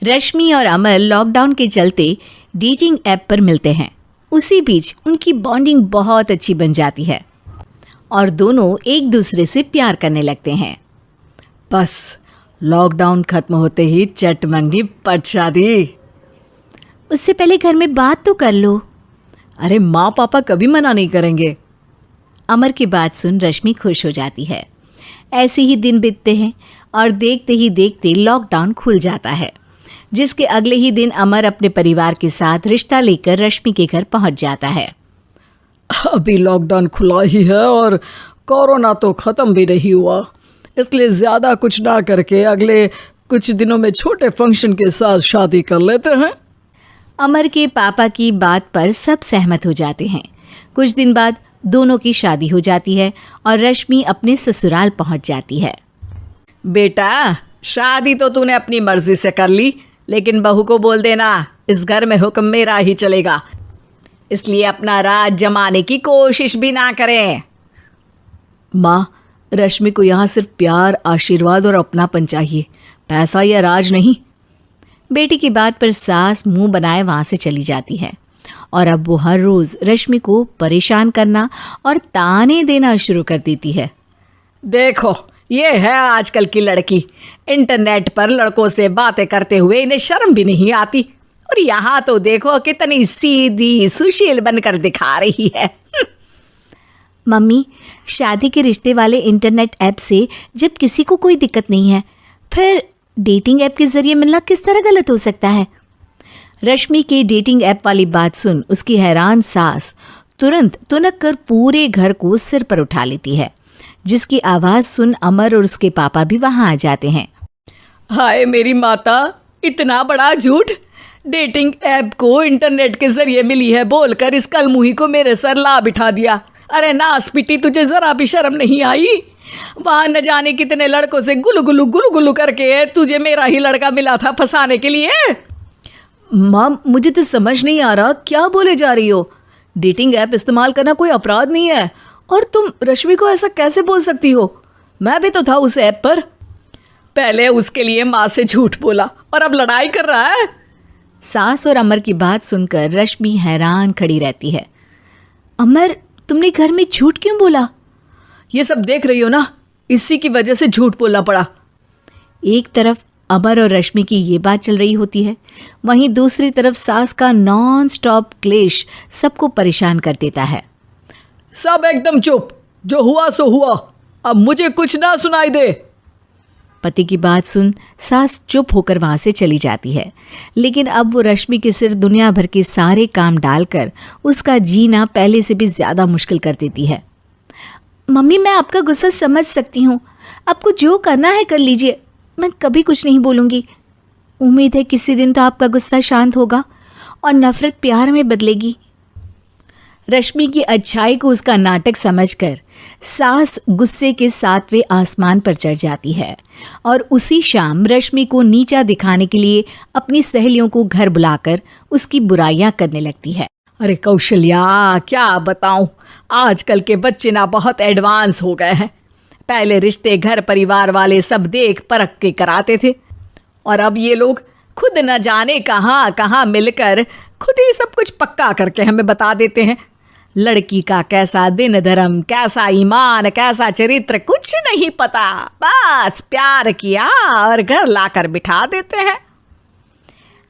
रश्मि और अमर लॉकडाउन के चलते डेटिंग ऐप पर मिलते हैं। उसी बीच उनकी बॉन्डिंग बहुत अच्छी बन जाती है और दोनों एक दूसरे से प्यार करने लगते हैं। बस लॉकडाउन खत्म होते ही चट मंगनी पट शादी। उससे पहले घर में बात तो कर लो। अरे माँ पापा कभी मना नहीं करेंगे। अमर की बात सुन रश्मि खुश हो जाती है। ऐसे ही दिन बीतते हैं और देखते ही देखते लॉकडाउन खुल जाता है, जिसके अगले ही दिन अमर अपने परिवार के साथ रिश्ता लेकर रश्मि के घर पहुंच जाता है। अभी लॉकडाउन खुला ही है और कोरोना तो ख़त्म भी नहीं हुआ, इसलिए ज़्यादा कुछ ना करके अगले कुछ दिनों में छोटे फंक्शन के साथ शादी कर लेते हैं। अमर के पापा की बात पर सब सहमत हो जाते हैं। कुछ दिन बाद दोनों की शादी हो जाती है और रश्मि अपने ससुराल पहुंच जाती है। बेटा, शादी तो तूने अपनी मर्जी से कर ली, लेकिन बहू को बोल देना इस घर में हुक्म मेरा ही चलेगा, इसलिए अपना राज जमाने की कोशिश भी ना करें। माँ, रश्मि को यहाँ सिर्फ प्यार, आशीर्वाद और अपनापन चाहिए, पैसा या राज नहीं। बेटी की बात पर सास मुंह बनाए वहाँ से चली जाती है और अब वो हर रोज़ रश्मि को परेशान करना और ताने देना शुरू कर देती है। देखो, ये है आजकल की लड़की, इंटरनेट पर लड़कों से बातें करते हुए इन्हें शर्म भी नहीं आती, और यहाँ तो देखो कितनी सीधी सुशील बनकर दिखा रही है। मम्मी, शादी के रिश्ते वाले इंटरनेट ऐप से जब किसी को कोई दिक्कत नहीं है, फिर डेटिंग ऐप के जरिए मिलना किस तरह गलत हो सकता है? रश्मि के डेटिंग ऐप वाली बात सुन उसकी हैरान सास तुरंत तुनक कर पूरे घर को सिर पर उठा लेती है, जिसकी आवाज़ सुन अमर और उसके पापा भी वहाँ आ जाते हैं। हाय मेरी माता, इतना बड़ा झूठ! डेटिंग ऐप को इंटरनेट के जरिए मिली है बोलकर इस कलमुही को मेरे सर ला बिठा दिया। अरे नास पिटी, तुझे जरा भी शर्म नहीं आई? वहाँ न जाने कितने लड़कों से गुलू गुलू करके तुझे मेरा ही लड़का मिला था फंसाने के लिए। माँ, मुझे तो समझ नहीं आ रहा क्या बोले जा रही हो। डेटिंग ऐप इस्तेमाल करना कोई अपराध नहीं है, और तुम रश्मि को ऐसा कैसे बोल सकती हो? मैं भी तो था उस ऐप पर। पहले उसके लिए माँ से झूठ बोला और अब लड़ाई कर रहा है। सास और अमर की बात सुनकर रश्मि हैरान खड़ी रहती है। अमर, तुमने घर में झूठ क्यों बोला? ये सब देख रही हो ना, इसी की वजह से झूठ बोलना पड़ा। एक तरफ अमर और रश्मि की ये बात चल रही होती है, वहीं दूसरी तरफ सास का नॉन स्टॉप क्लेश सबको परेशान कर देता है। सब एकदम चुप, जो हुआ सो हुआ, अब मुझे कुछ ना सुनाई दे। पति की बात सुन सास चुप होकर वहां से चली जाती है, लेकिन अब वो रश्मि के सिर दुनिया भर के सारे काम डालकर उसका जीना पहले से भी ज़्यादा मुश्किल कर देती है। मम्मी, मैं आपका गुस्सा समझ सकती हूँ, आपको जो करना है कर लीजिए, मैं कभी कुछ नहीं बोलूँगी। उम्मीद है किसी दिन तो आपका गुस्सा शांत होगा और नफरत प्यार में बदलेगी। रश्मि की अच्छाई को उसका नाटक समझकर सास गुस्से के 7वें आसमान पर चढ़ जाती है और उसी शाम रश्मि को नीचा दिखाने के लिए अपनी सहेलियों को घर बुलाकर उसकी बुराइयां करने लगती है। अरे कौशल्या, क्या बताऊं, आजकल के बच्चे ना बहुत एडवांस हो गए हैं। पहले रिश्ते घर परिवार वाले सब देख परख के कराते थे, और अब ये लोग खुद न जाने कहाँ कहाँ मिलकर खुद ही सब कुछ पक्का करके हमें बता देते हैं। लड़की का कैसा दिन धर्म, कैसा ईमान, कैसा चरित्र कुछ नहीं पता, बस प्यार किया और घर लाकर बिठा देते हैं।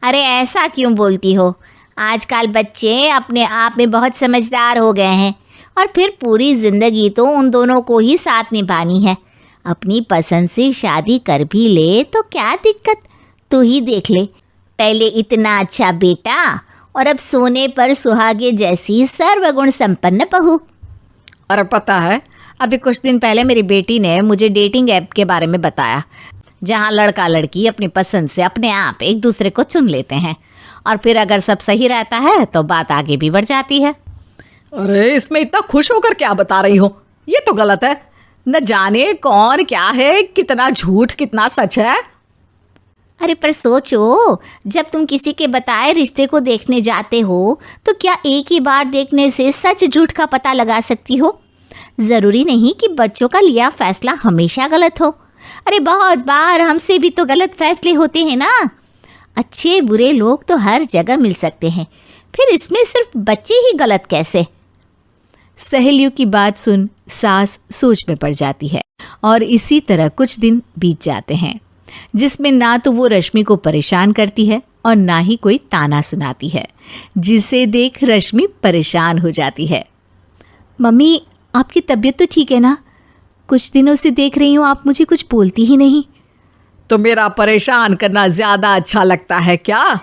अरे ऐसा क्यों बोलती हो? आजकल बच्चे अपने आप में बहुत समझदार हो गए हैं, और फिर पूरी ज़िंदगी तो उन दोनों को ही साथ निभानी है। अपनी पसंद से शादी कर भी ले तो क्या दिक्कत, तू ही देख ले, पहले इतना अच्छा बेटा और अब सोने पर सुहागे जैसी सर्वगुण संपन्न बहू। और पता है, अभी कुछ दिन पहले मेरी बेटी ने मुझे डेटिंग ऐप के बारे में बताया, जहाँ लड़का लड़की अपनी पसंद से अपने आप एक दूसरे को चुन लेते हैं, और फिर अगर सब सही रहता है तो बात आगे भी बढ़ जाती है। अरे इसमें इतना खुश होकर क्या बता रही हो? ये तो गलत है। न जाने कौन क्या है, कितना झूठ कितना सच है। अरे पर सोचो, जब तुम किसी के बताए रिश्ते को देखने जाते हो तो क्या एक ही बार देखने से सच झूठ का पता लगा सकती हो? ज़रूरी नहीं कि बच्चों का लिया फैसला हमेशा गलत हो। अरे बहुत बार हमसे भी तो गलत फैसले होते हैं ना। अच्छे बुरे लोग तो हर जगह मिल सकते हैं, फिर इसमें सिर्फ बच्चे ही गलत कैसे? सहेलियों की बात सुन सास सोच में पड़ जाती है और इसी तरह कुछ दिन बीत जाते हैं जिसमें ना तो वो रश्मि को परेशान करती है और ना ही कोई ताना सुनाती है, जिसे देख रश्मि परेशान हो जाती है। मम्मी, आपकी तबीयत तो ठीक है ना? कुछ दिनों से देख रही हूँ आप मुझे कुछ बोलती ही नहीं। तो मेरा परेशान करना ज्यादा अच्छा लगता है क्या?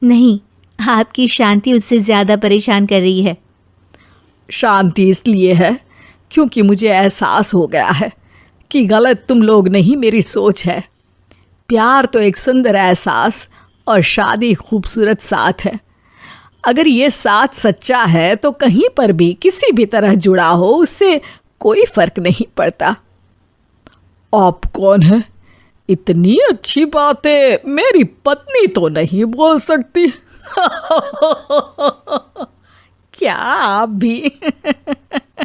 नहीं, आपकी शांति उससे ज्यादा परेशान कर रही है। शांति इसलिए है क्योंकि मुझे एहसास हो गया है कि गलत तुम लोग नहीं, मेरी सोच है। प्यार तो एक सुंदर एहसास और शादी खूबसूरत साथ है। अगर ये साथ सच्चा है तो कहीं पर भी किसी भी तरह जुड़ा हो उससे कोई फर्क नहीं पड़ता। आप कौन है? इतनी अच्छी बातें मेरी पत्नी तो नहीं बोल सकती। क्या आप भी?